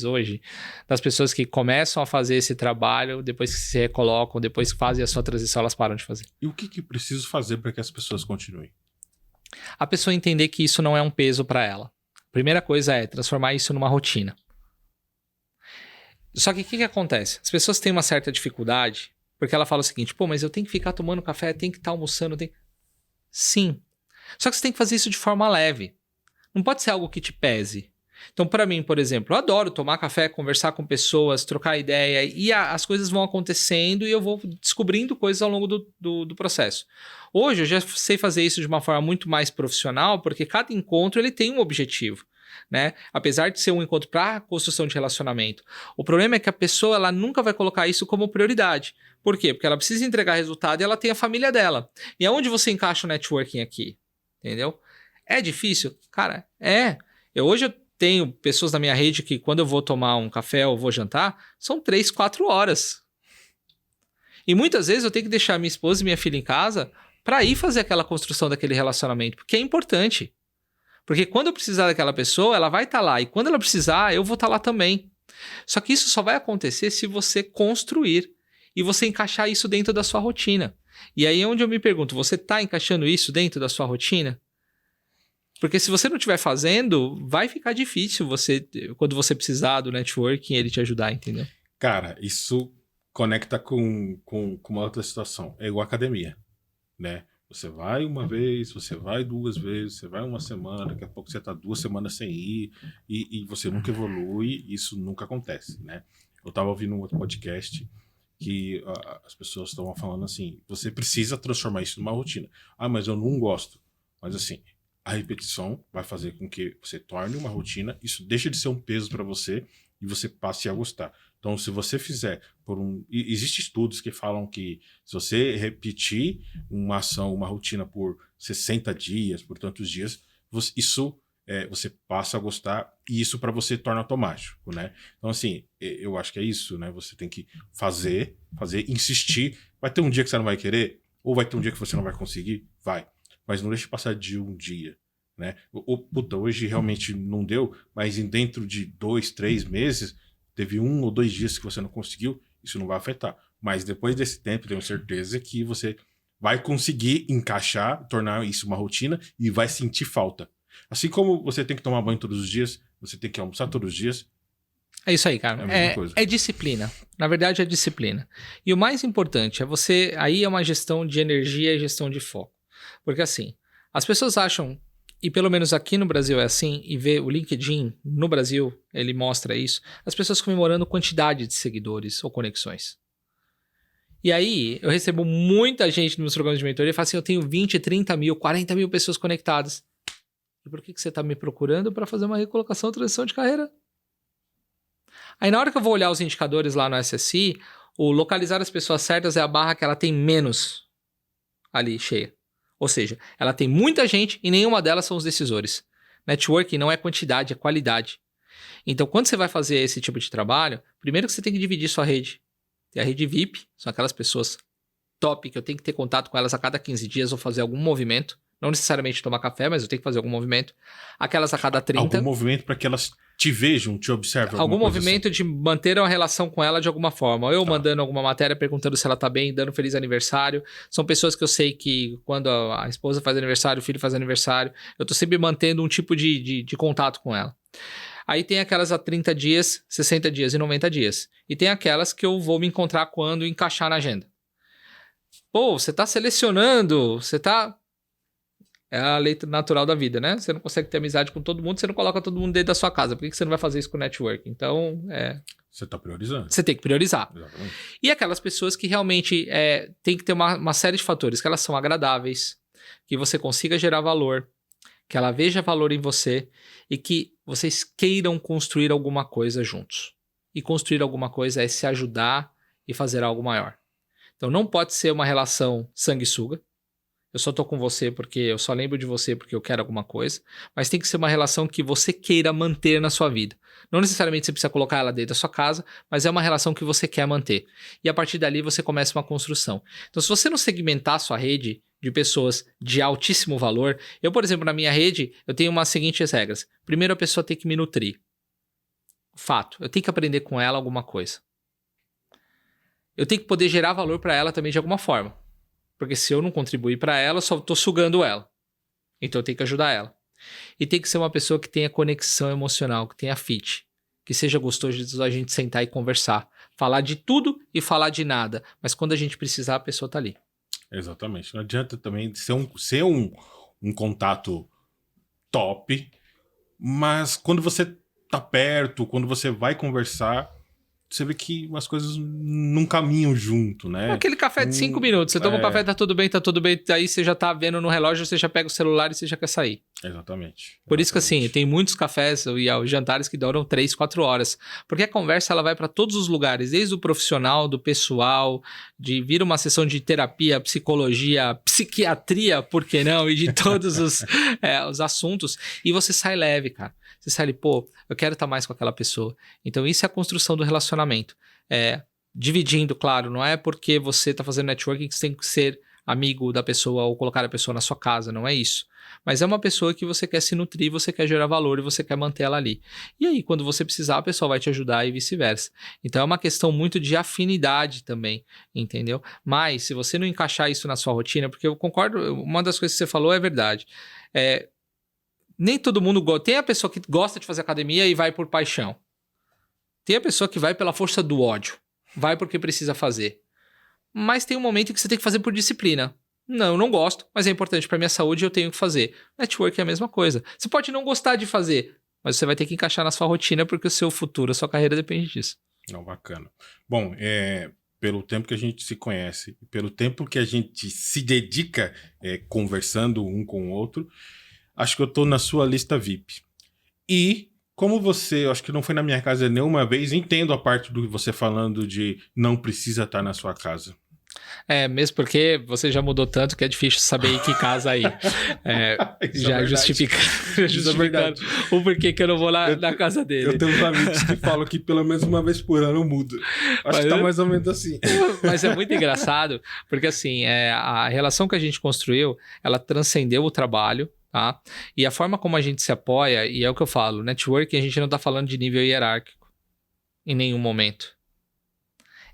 hoje, das pessoas que começam a fazer esse trabalho, depois que se recolocam, depois que fazem a sua transição, elas param de fazer. E o que preciso fazer para que as pessoas continuem? A pessoa entender que isso não é um peso para ela. Primeira coisa é transformar isso numa rotina. Só que o que acontece? As pessoas têm uma certa dificuldade, porque ela fala o seguinte, pô, mas eu tenho que ficar tomando café, tenho que estar almoçando, Sim. Só que você tem que fazer isso de forma leve. Não pode ser algo que te pese. Então, para mim, por exemplo, eu adoro tomar café, conversar com pessoas, trocar ideia, e as coisas vão acontecendo e eu vou descobrindo coisas ao longo do processo. Hoje, eu já sei fazer isso de uma forma muito mais profissional, porque cada encontro ele tem um objetivo, né? Apesar de ser um encontro para construção de relacionamento. O problema é que a pessoa ela nunca vai colocar isso como prioridade. Por quê? Porque ela precisa entregar resultado e ela tem a família dela. E aonde você encaixa o networking aqui? Entendeu? É difícil? Cara, hoje eu tenho pessoas na minha rede que quando eu vou tomar um café ou vou jantar, são 3, 4 horas. E muitas vezes eu tenho que deixar minha esposa e minha filha em casa para ir fazer aquela construção daquele relacionamento, porque é importante. Porque quando eu precisar daquela pessoa, ela vai estar lá. E quando ela precisar, eu vou estar lá também. Só que isso só vai acontecer se você construir e você encaixar isso dentro da sua rotina. E aí é onde eu me pergunto, você está encaixando isso dentro da sua rotina? Porque se você não estiver fazendo, vai ficar difícil quando você precisar do networking, ele te ajudar, entendeu? Cara, isso conecta com uma outra situação. É igual academia, né? Você vai uma vez, você vai 2 vezes, você vai uma semana, daqui a pouco você tá 2 semanas sem ir e você nunca evolui, isso nunca acontece, né? Eu tava ouvindo um outro podcast que as pessoas estavam falando assim, você precisa transformar isso numa rotina. Ah, mas eu não gosto. Mas assim, a repetição vai fazer com que você torne uma rotina, isso deixa de ser um peso para você e você passe a gostar. Então, se você fizer existem estudos que falam que se você repetir uma ação, uma rotina por 60 dias, por tantos dias, você passa a gostar e isso para você torna automático, né? Então, assim, eu acho que é isso, né? Você tem que fazer, insistir. Vai ter um dia que você não vai querer, ou vai ter um dia que você não vai conseguir? Vai. Mas não deixe passar de um dia, né? Puta, hoje realmente não deu, mas dentro de 2, 3 meses, teve 1 ou 2 dias que você não conseguiu, isso não vai afetar. Mas depois desse tempo, tenho certeza que você vai conseguir encaixar, tornar isso uma rotina e vai sentir falta. Assim como você tem que tomar banho todos os dias, você tem que almoçar todos os dias. É isso aí, cara. É a mesma coisa. É disciplina. Na verdade, é disciplina. E o mais importante aí é uma gestão de energia e gestão de foco. Porque assim, as pessoas acham, e pelo menos aqui no Brasil é assim, e vê o LinkedIn no Brasil, ele mostra isso, as pessoas comemorando quantidade de seguidores ou conexões. E aí, eu recebo muita gente nos meus programas de mentoria e fala assim, eu tenho 20, 30 mil, 40 mil pessoas conectadas. E por que você está me procurando para fazer uma recolocação, transição de carreira? Aí na hora que eu vou olhar os indicadores lá no SSI, o localizar as pessoas certas é a barra que ela tem menos ali cheia. Ou seja, ela tem muita gente e nenhuma delas são os decisores. Networking não é quantidade, é qualidade. Então, quando você vai fazer esse tipo de trabalho, primeiro que você tem que dividir sua rede. Tem a rede VIP, são aquelas pessoas top que eu tenho que ter contato com elas a cada 15 dias ou fazer algum movimento. Não necessariamente tomar café, mas eu tenho que fazer algum movimento. Aquelas a cada 30. Algum movimento para que elas te vejam, te observem. Algum movimento assim, de manter uma relação com ela de alguma forma. Eu mandando alguma matéria, perguntando se ela tá bem, dando feliz aniversário. São pessoas que eu sei que quando a esposa faz aniversário, o filho faz aniversário, eu tô sempre mantendo um tipo de contato com ela. Aí tem aquelas a 30 dias, 60 dias e 90 dias. E tem aquelas que eu vou me encontrar quando encaixar na agenda. Pô, você tá selecionando, você tá... É a lei natural da vida, né? Você não consegue ter amizade com todo mundo, você não coloca todo mundo dentro da sua casa. Por que você não vai fazer isso com o network? Então, Você tá priorizando. Você tem que priorizar. Exatamente. E aquelas pessoas que realmente tem que ter uma série de fatores, que elas são agradáveis, que você consiga gerar valor, que ela veja valor em você e que vocês queiram construir alguma coisa juntos. E construir alguma coisa é se ajudar e fazer algo maior. Então, não pode ser uma relação sanguessuga. Eu só tô com você porque eu só lembro de você porque eu quero alguma coisa. Mas tem que ser uma relação que você queira manter na sua vida. Não necessariamente você precisa colocar ela dentro da sua casa, mas é uma relação que você quer manter. E a partir dali você começa uma construção. Então, se você não segmentar a sua rede de pessoas de altíssimo valor... Eu, por exemplo, na minha rede, eu tenho umas seguintes regras. Primeiro, a pessoa tem que me nutrir. Fato. Eu tenho que aprender com ela alguma coisa. Eu tenho que poder gerar valor para ela também de alguma forma. Porque se eu não contribuir para ela, eu só estou sugando ela. Então eu tenho que ajudar ela. E tem que ser uma pessoa que tenha conexão emocional, que tenha fit. que seja gostoso a gente sentar e conversar. Falar de tudo e falar de nada. Mas quando a gente precisar, a pessoa tá ali. Exatamente. Não adianta também ser um contato top, mas quando você tá perto, quando você vai conversar, você vê que as coisas não caminham junto, né? Aquele café de 5 minutos. Você toma um café, tá tudo bem. Aí você já tá vendo no relógio, você já pega o celular e você já quer sair. Exatamente. Por isso que assim, tem muitos cafés e jantares que duram 3, 4 horas. Porque a conversa ela vai para todos os lugares, desde o profissional, do pessoal, de vir uma sessão de terapia, psicologia, psiquiatria, por que não? E de todos os assuntos. E você sai leve, cara. Você sai ali, pô, eu quero estar mais com aquela pessoa. Então isso é a construção do relacionamento. Dividindo, claro, não é porque você está fazendo networking que você tem que ser amigo da pessoa ou colocar a pessoa na sua casa, não é isso. Mas é uma pessoa que você quer se nutrir, você quer gerar valor e você quer manter ela ali. E aí, quando você precisar, a pessoa vai te ajudar e vice-versa. Então é uma questão muito de afinidade também, entendeu? Mas se você não encaixar isso na sua rotina, porque eu concordo, uma das coisas que você falou é verdade. Nem todo mundo gosta. Tem a pessoa que gosta de fazer academia e vai por paixão. Tem a pessoa que vai pela força do ódio. Vai porque precisa fazer. Mas tem um momento em que você tem que fazer por disciplina. Não, eu não gosto, mas é importante para minha saúde e eu tenho que fazer. Network é a mesma coisa. Você pode não gostar de fazer, mas você vai ter que encaixar na sua rotina porque o seu futuro, a sua carreira depende disso. Não, bacana. Bom, pelo tempo que a gente se conhece, pelo tempo que a gente se dedica conversando um com o outro, acho que eu tô na sua lista VIP. E, como você, eu acho que não foi na minha casa nenhuma vez, entendo a parte do você falando de não precisa estar na sua casa. Mesmo porque você já mudou tanto que é difícil saber em que casa aí. Já justificando o porquê que eu não vou lá na casa dele. Eu tenho uns amigos que falam que pelo menos uma vez por ano muda. Acho que tá mais ou menos assim. Mas é muito engraçado, porque assim, a relação que a gente construiu, ela transcendeu o trabalho, tá? E a forma como a gente se apoia, e é o que eu falo, networking a gente não tá falando de nível hierárquico em nenhum momento.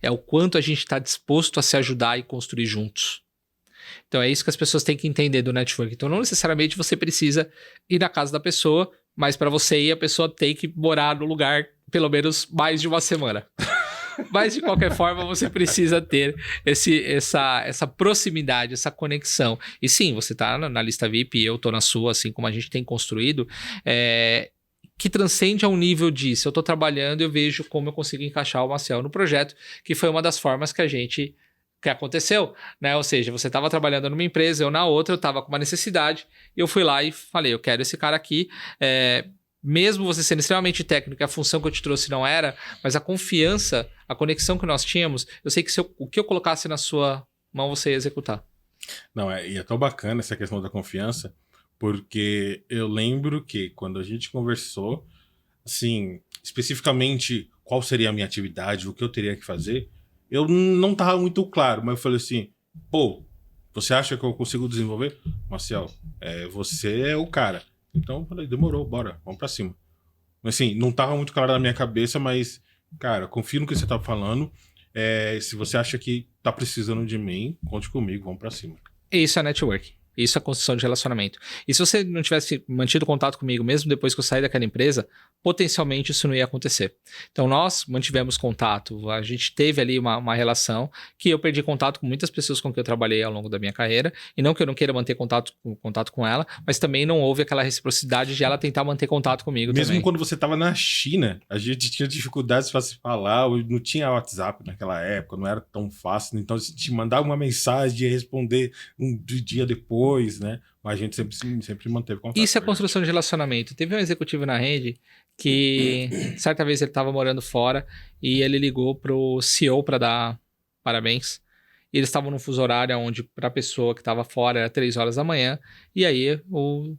É o quanto a gente está disposto a se ajudar e construir juntos. Então é isso que as pessoas têm que entender do networking. Então não necessariamente você precisa ir na casa da pessoa, mas para você ir a pessoa tem que morar no lugar pelo menos mais de uma semana. Mas de qualquer forma você precisa ter essa proximidade, essa conexão. E sim, você está na lista VIP e eu estou na sua, assim como a gente tem construído, que transcende ao nível de, se eu estou trabalhando, eu vejo como eu consigo encaixar o Maciel no projeto, que foi uma das formas que aconteceu, né? Ou seja, você estava trabalhando numa empresa, eu na outra, eu estava com uma necessidade, e eu fui lá e falei, eu quero esse cara aqui, mesmo você sendo extremamente técnico, a função que eu te trouxe não era, mas a confiança, a conexão que nós tínhamos, eu sei que o que eu colocasse na sua mão, você ia executar. Não, e é tão bacana essa questão da confiança, porque eu lembro que quando a gente conversou, assim, especificamente qual seria a minha atividade, o que eu teria que fazer, eu não estava muito claro, mas eu falei assim, pô, você acha que eu consigo desenvolver? Marcel, você é o cara. Então eu falei, demorou, bora, vamos pra cima. Assim, não estava muito claro na minha cabeça, mas, cara, confio no que você tá falando. Se você acha que tá precisando de mim, conte comigo, vamos pra cima. Isso é network. Isso é construção de relacionamento. E se você não tivesse mantido contato comigo, mesmo depois que eu saí daquela empresa, potencialmente isso não ia acontecer. Então nós mantivemos contato, a gente teve ali uma relação que eu perdi contato com muitas pessoas com quem eu trabalhei ao longo da minha carreira, e não que eu não queira manter contato com ela, mas também não houve aquela reciprocidade de ela tentar manter contato comigo mesmo também. Quando você estava na China, a gente tinha dificuldades para se falar, não tinha WhatsApp naquela época, não era tão fácil, então se te mandar uma mensagem e responder um dia depois, né? Mas a gente sempre manteve contato. Isso é construção de relacionamento. Teve um executivo na rede que certa vez ele estava morando fora e ele ligou pro CEO para dar parabéns. E eles estavam num fuso horário onde para a pessoa que estava fora era 3 horas da manhã. E aí o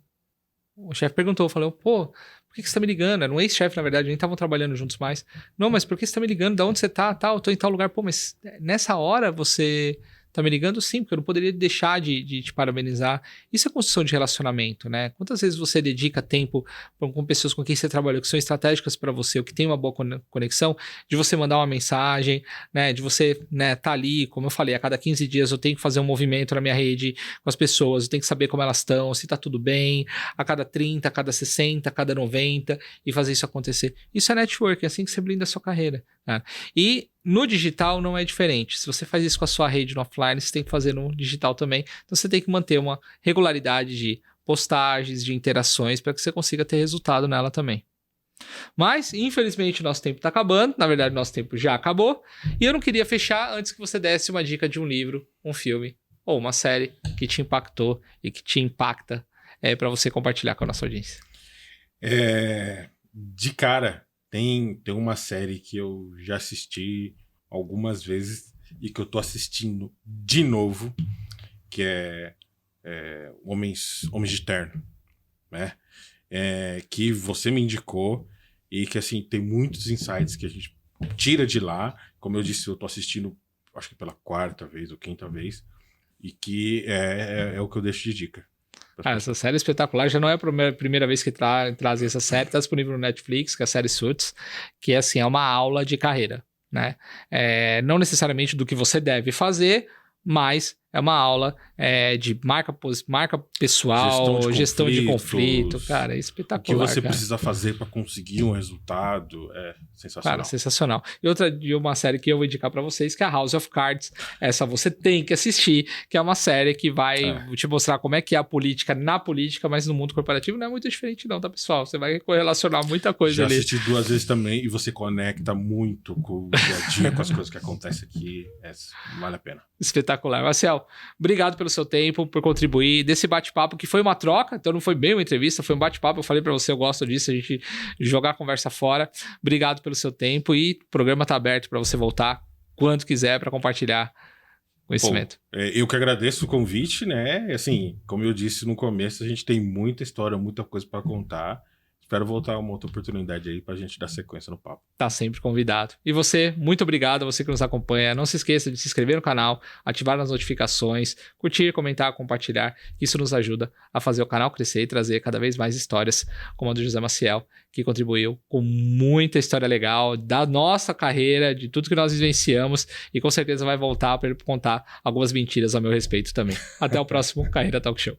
chefe perguntou, falou, pô, por que você tá me ligando? Era um ex-chefe, na verdade, nem estavam trabalhando juntos mais. Não, mas por que você tá me ligando? Da onde você tá? Eu tô em tal lugar. Pô, mas nessa hora você Tá me ligando? Sim, porque eu não poderia deixar de te parabenizar. Isso é construção de relacionamento, né? Quantas vezes você dedica tempo com pessoas com quem você trabalhou, que são estratégicas para você, ou que tem uma boa conexão, de você mandar uma mensagem, né? De você, né, tá ali, como eu falei, a cada 15 dias eu tenho que fazer um movimento na minha rede com as pessoas, eu tenho que saber como elas estão, se tá tudo bem, a cada 30, a cada 60, a cada 90, e fazer isso acontecer. Isso é network, é assim que você blinda a sua carreira, cara. E no digital não é diferente. Se você faz isso com a sua rede no offline, você tem que fazer no digital também. Então você tem que manter uma regularidade de postagens, de interações, para que você consiga ter resultado nela também. Mas, infelizmente, o nosso tempo está acabando. Na verdade, o nosso tempo já acabou. E eu não queria fechar antes que você desse uma dica de um livro, um filme ou uma série que te impactou e que te impacta para você compartilhar com a nossa audiência. De cara, tem uma série que eu já assisti algumas vezes e que eu tô assistindo de novo, que é Homens de Terno, né? Que você me indicou e que, assim, tem muitos insights que a gente tira de lá. Como eu disse, eu tô assistindo, acho que pela 4ª vez ou 5ª vez, e que é o que eu deixo de dica. Essa série é espetacular, já não é a primeira vez que trazem essa série, está disponível no Netflix, que é a série Suits, que assim, é uma aula de carreira, né? Não necessariamente do que você deve fazer, mas é uma aula de marca pessoal, gestão de conflito. Cara, é espetacular. O que você cara. precisa fazer para conseguir um resultado é sensacional. Cara, sensacional. E uma série que eu vou indicar para vocês, que é a House of Cards. Essa você tem que assistir, que é uma série que vai te mostrar como é que é a política na política, mas no mundo corporativo não é muito diferente não, tá, pessoal? Você vai correlacionar muita coisa ali. Já assisti 2 vezes também e você conecta muito com o dia a dia, com as coisas que acontecem aqui. Vale a pena. Espetacular. Marcel, obrigado pelo seu tempo, por contribuir desse bate-papo, que foi uma troca, então não foi bem uma entrevista, foi um bate-papo. Eu falei pra você, eu gosto disso, a gente jogar a conversa fora. Obrigado pelo seu tempo e o programa tá aberto pra você voltar quando quiser pra compartilhar conhecimento. Eu que agradeço o convite, né? Assim, como eu disse no começo, a gente tem muita história, muita coisa pra contar. Espero voltar uma outra oportunidade aí pra gente dar sequência no papo. Tá sempre convidado. E você, muito obrigado a você que nos acompanha. Não se esqueça de se inscrever no canal, ativar as notificações, curtir, comentar, compartilhar. Isso nos ajuda a fazer o canal crescer e trazer cada vez mais histórias como a do José Maciel, que contribuiu com muita história legal da nossa carreira, de tudo que nós vivenciamos, e com certeza vai voltar para ele contar algumas mentiras a meu respeito também. Até o próximo Carreira Talk Show.